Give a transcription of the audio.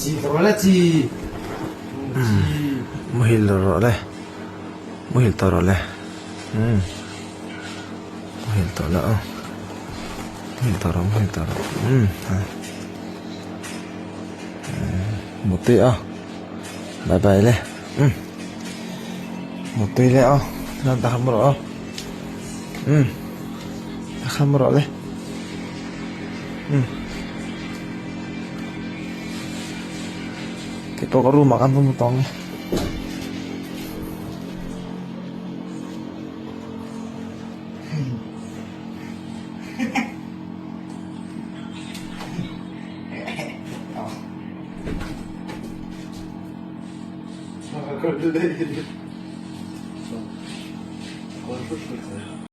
Citrolati. Muhil role. Muhil torole. Muhil tola. Muhil toro. Muti bye bye le. Muti le Nanti kamu kamu le. Kita ke rumah kan pemotongnya. Kalau dulu